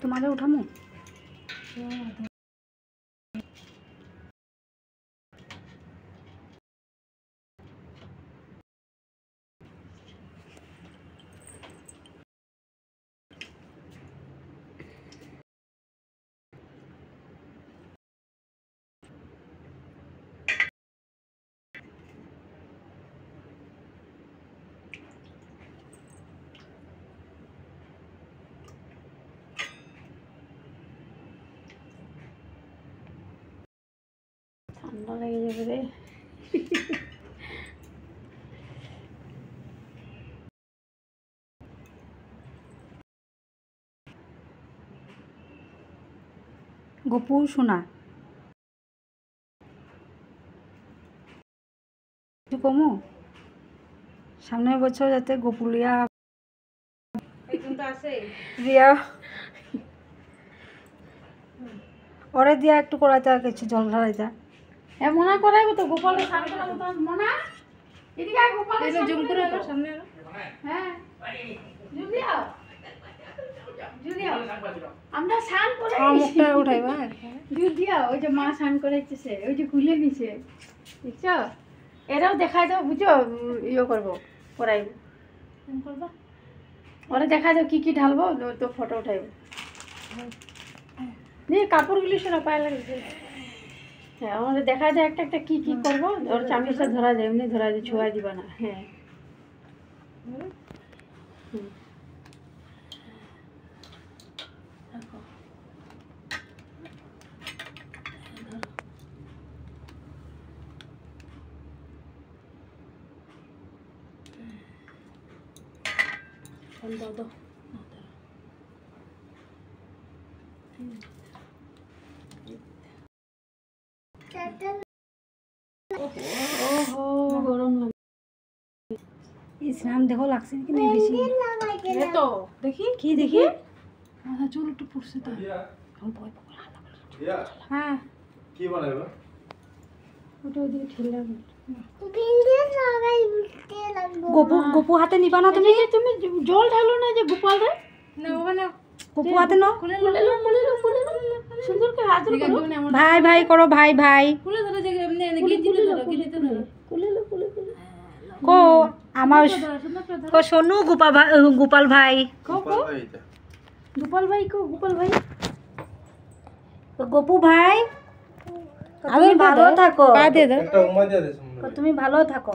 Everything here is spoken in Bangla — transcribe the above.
তোমারে উঠামু ঠান্ডা লেগে যাবে রে গপু শোনা কমু সামনের বছর যাতে গোপুলিয়া দিয়া ওরে দিয়া একটু করাইতে আর কিছু জল ঢালাইতা মনা করাইবো তো গোপাল মনা এদিকে গোপাল জুম করে আলো সামনে আলো হ্যাঁ জুলিয়াও আমরা স্নান করে মুখটা উঠাইবা জুলিয়া ওই যে মা স্নান করাইতেছে ওই যে খুলে নিছে দেখছো এরাও দেখাই দাও বুঝছো ইয়ে করবো করাইবো করবা ওরা দেখা যাও কি কি ঢালবো তো ফটো উঠাইবো নিয়ে কাপড়গুলি শোনা পায়ে লাগছে হ্যাঁ আমাদের দেখা যায় একটা একটা কি কি করবো ওর চামচটা ধরা যায় এমনি ধরা যায় ছোঁয়া দিবা না হ্যাঁ দাও দাও গরম ইসলাম দেখো লাগছে কি না বেশি তো দেখি কি দেখি মাথা চুল একটু পড়ছে তো হ্যাঁ কি বানাইবা ওটা ওদিকে ঠেলা গোপু গোপু হাতে নিবা না তুমি তুমি জল ঢালো না যে গোপাল রে না ওখানে গোপু হাতে নাও সুন্দর করে হাত ধরো ভাই ভাই করো ভাই ভাই কুলে ধরে যে এমনি এনে গিয়ে ধরো কুলে কো আমার কো সোনু গোপাল ভাই গোপাল ভাই কো গোপাল ভাই গোপু ভাই আমি ভালো থাকো একটা উম্মা দিয়ে দে তুমি ভালো থাকো